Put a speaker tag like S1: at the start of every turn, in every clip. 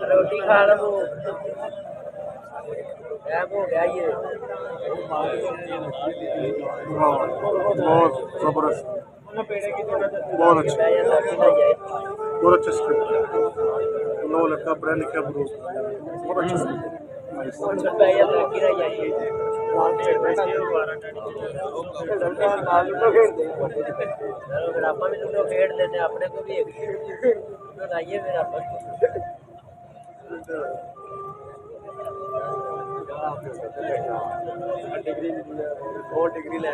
S1: रोटी खा लो हो गया ये
S2: बहुत जबरदस्त, बहुत अच्छा, बहुत अच्छा स्क्रिप्ट। लोगों लगता पढ़ा लिखा बहुत अच्छा स्क्रिप्ट।
S1: आप भी लूडो खेड लेते अपने को भी बताइए फिर आप डिग्री और डिग्री ले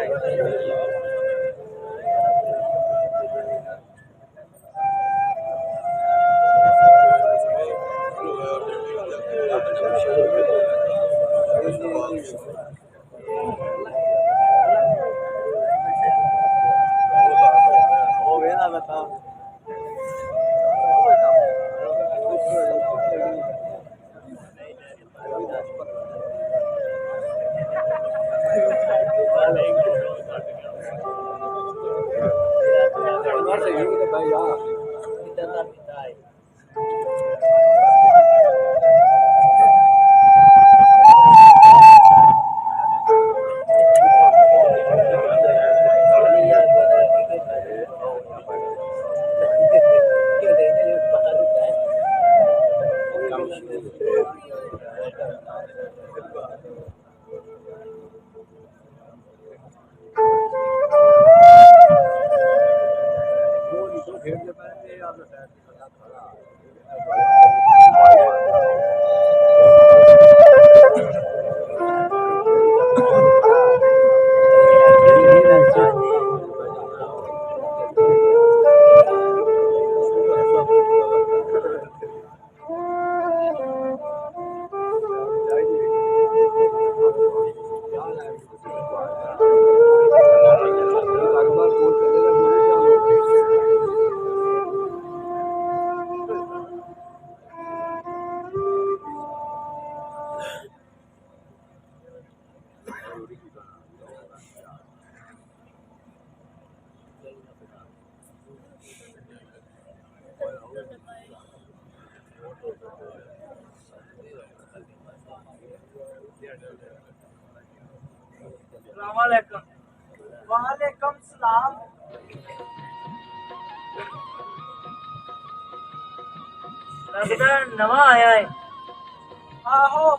S1: वालेकुम सलाम लगता नवा आया है आहो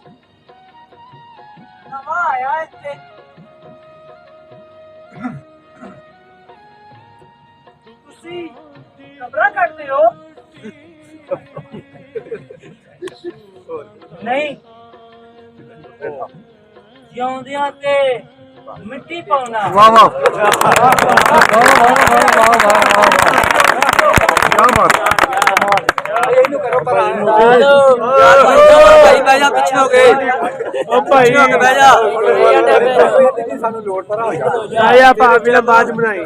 S1: नवा आया है इत्थे ਤੁਸੀਂ ਕਬਰਾਂ ਕੱਟਦੇ ਹੋ ਨਹੀਂ ਜਿਉਂਦਿਆਂ ਤੇ ਮਿੱਟੀ ਪਾਉਣਾ
S2: वाह वाह, क्या बात।
S1: ਇਹਨੂੰ ਕਰੋ ਪਰ ਭਾਈ ਬਹਿ ਜਾ ਪਿੱਛੇ ਹੋ ਗਏ ਉਹ ਭਾਈ ਬਹਿ ਜਾ ਸਾਨੂੰ ਲੋੜ ਪਰ ਹੋ ਜਾ
S2: ਆਇਆ ਭਾਬੀ ਨੇ ਬਾਜ ਬਣਾਈ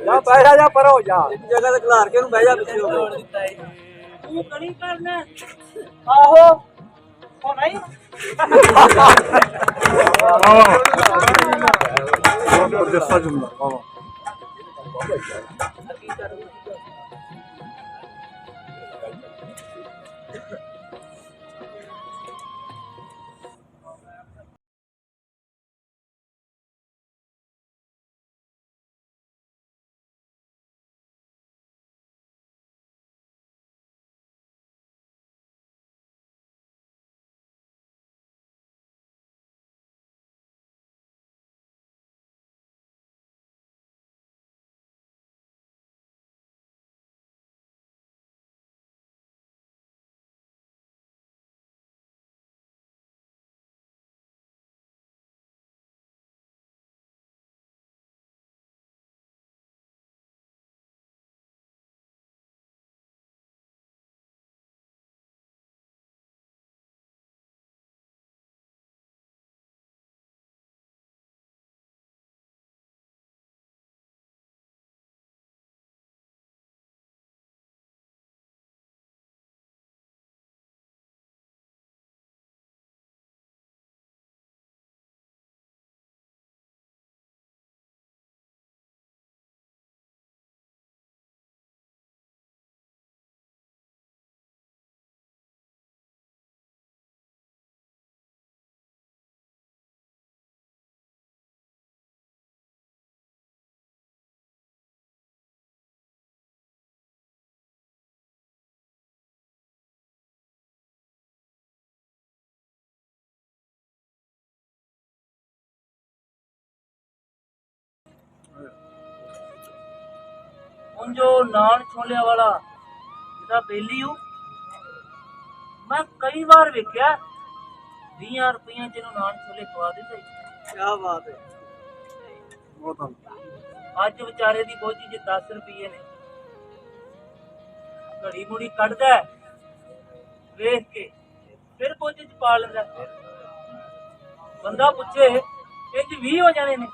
S1: ਜਾ ਬਹਿ ਜਾ ਪਰ ਹੋ ਜਾ ਜਗ੍ਹਾ ਤੇ ਖਿਲਾਰ ਕੇ ਉਹਨੂੰ ਬਹਿ ਜਾ ਪਿੱਛੇ ਹੋ ਗਏ ਤੂੰ ਕਣੀ ਕਰਨਾ ਆਹੋ ਹੋਣਾ ਹੀ
S2: बहुत जैसा जुमला, वाह।
S1: ਸਮਝੋ ਨਾਨ ਛੋਲਿਆਂ ਵਾਲਾ ਜਿਹੜਾ ਬੇਲੀ ਹੋ, ਮੈਂ ਕਈ ਵਾਰ ਵੇਖਿਆ 20 ਰੁਪਈਆਂ ਚ ਇਹਨੂੰ ਨਾਨ ਛੋਲੇ ਖਵਾ ਦਿੰਦੇ।
S2: ਕੀ ਬਾਤ ਹੈ, ਬਹੁਤ
S1: ਅੱਜ ਵਿਚਾਰੇ ਦੀ ਬੋਝੀ ਚ 10 ਰੁਪਏ ਨੇ। ਘੜੀ ਮੁੜੀ ਕੱਢਦਾ ਵੇਖ ਕੇ ਫਿਰ ਬੋਝੇ ਚ ਪਾ ਲੈਂਦਾ। ਬੰਦਾ ਪੁੱਛੇ ਇੰਜ 20 ਹੋ ਜਾਣੇ ਨੇ।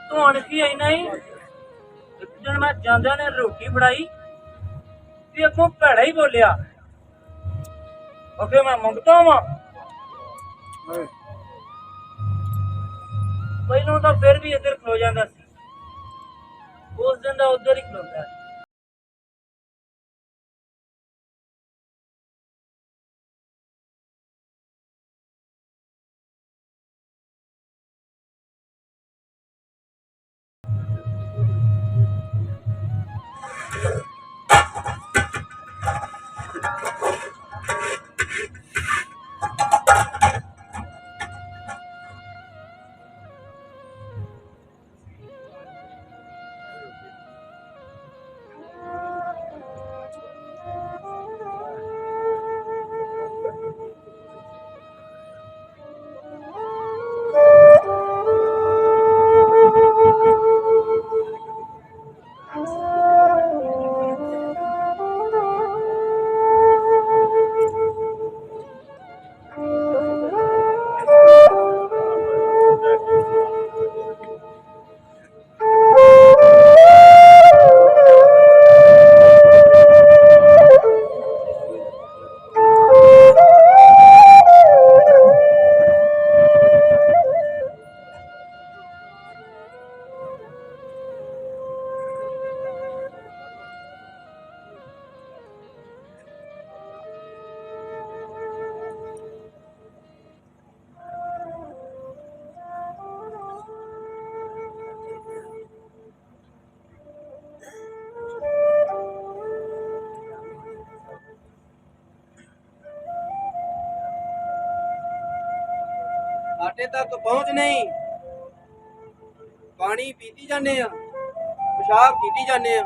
S1: ਧੋਣ ਕੀ ਇੰਨਾ ਹੀ। ਇੱਕ ਦਿਨ ਮੈਂ ਜਾਂਦਿਆਂ ਨੇ ਰੋਟੀ ਫੜਾਈ ਤੇ ਅੱਗੋਂ ਭੈੜਾ ਹੀ ਬੋਲਿਆ, ਅਗੇ ਮੈਂ ਮੰਗਦਾ ਵਾਂ। ਪਹਿਲੋਂ ਤਾਂ ਫਿਰ ਵੀ ਇੱਧਰ ਖਲੋ ਜਾਂਦਾ ਸੀ, ਉਸ ਦਿਨ ਦਾ ਉੱਧਰ ਹੀ ਖਲੋਤਾ।
S3: ਸਾਡੇ ਤੱਕ ਪਹੁੰਚ ਨਹੀਂ, ਪਾਣੀ ਪੀਤੀ ਜਾਂਦੇ ਆ, ਪਿਸ਼ਾਬ ਕੀਤੀ ਜਾਂਦੇ ਆ।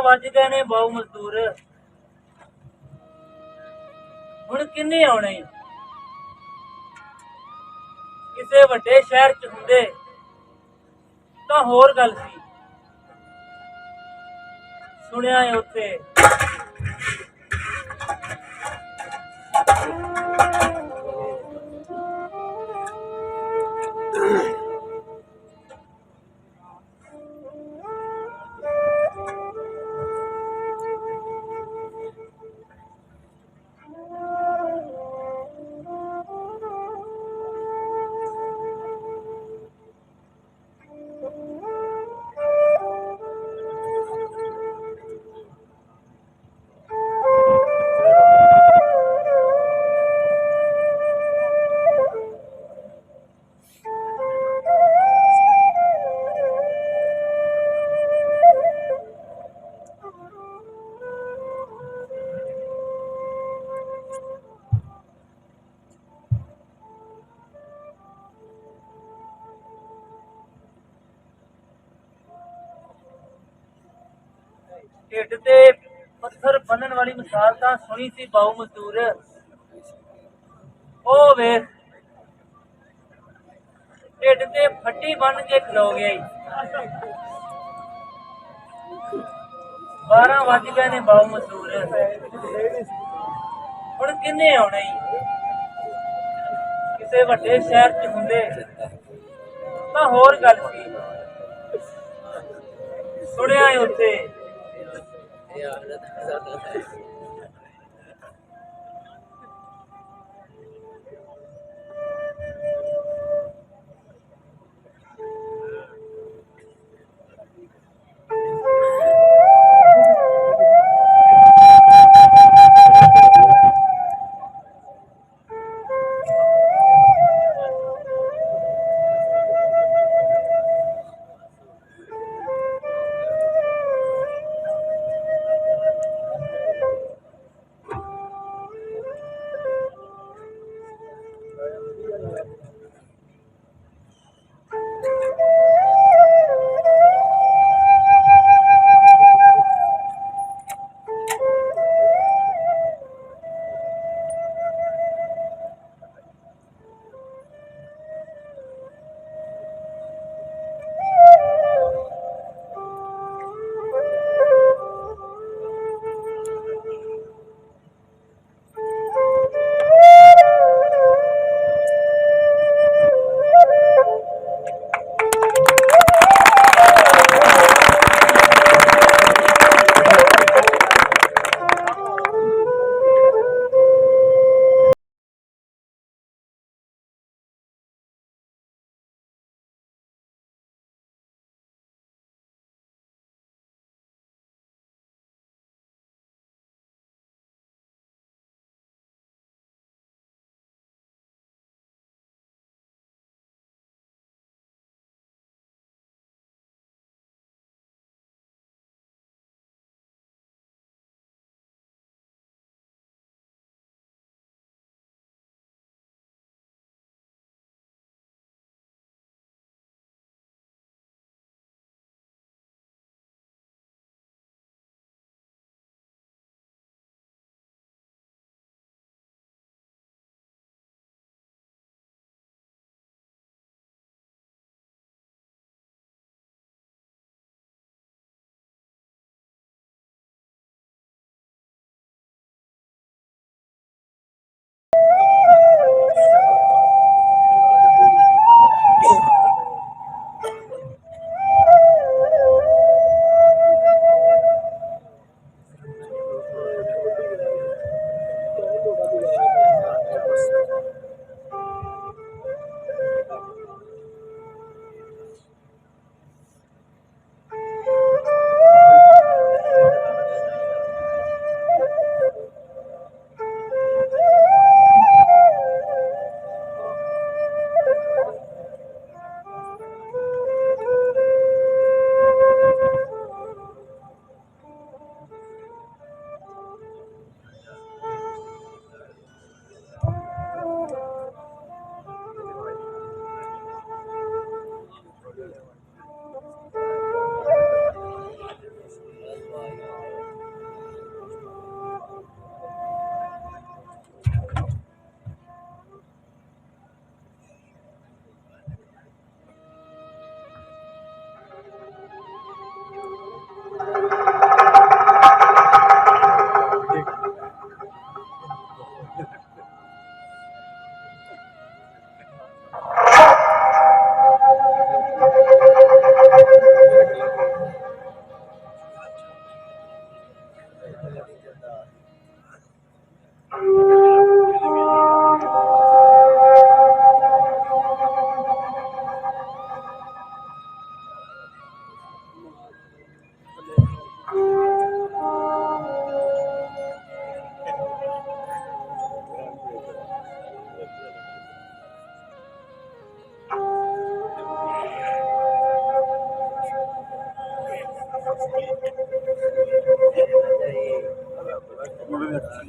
S1: ਵੱਜ ਗਏ ਨੇ ਬਹੁ ਮਜ਼ਦੂਰ, ਹੁਣ ਕਿੰਨੇ ਆਉਣੇ? ਕਿਸੇ ਵੱਡੇ ਸ਼ਹਿਰ ਚ ਹੁੰਦੇ ਤਾਂ ਹੋਰ ਗੱਲ ਸੀ। ਸੁਣਿਆ ਹੈ ਉੱਥੇ ਢਿੱਡ ਤੇ ਪੱਥਰ ਬੰਨਣ ਵਾਲੀ ਮਿਸਾਲ ਤਾਂ ਸੁਣੀ ਸੀ ਬਾਉ ਮਜ਼ਦੂਰ। ਉਹ ਵੇਖ ਢਿੱਡ ਤੇ ਫੱਟੀ ਬੰਨ ਕੇ ਖਲੋ ਗਿਆ ਈ। 12 ਵੱਜ ਗਏ ਨੇ ਬਾਉ ਮਜ਼ਦੂਰ। ਹੁਣ ਕਿੰਨੇ ਆਉਣਾ ਈ? ਕਿਸੇ ਵੱਡੇ ਸ਼ਹਿਰ 'ਚ ਹੁੰਦੇ ਤਾਂ ਹੋਰ ਗੱਲ ਸੀ। ਸੁਣਿਆ ਈ ਉੱਥੇ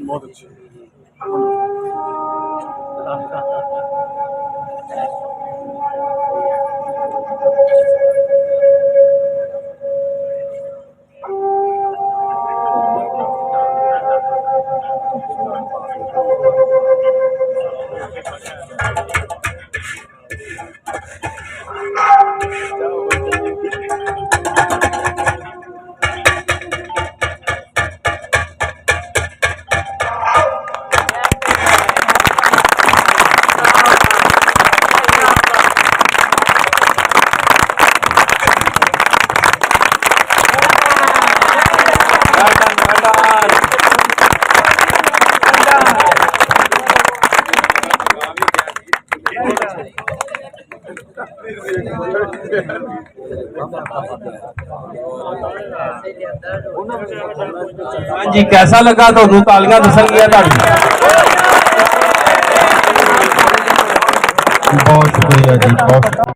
S2: बहुत अच्छी
S4: हाँ जी, कैसा लगा तो तालियां दसन गया बहुत शुक्रिया जी, बहुत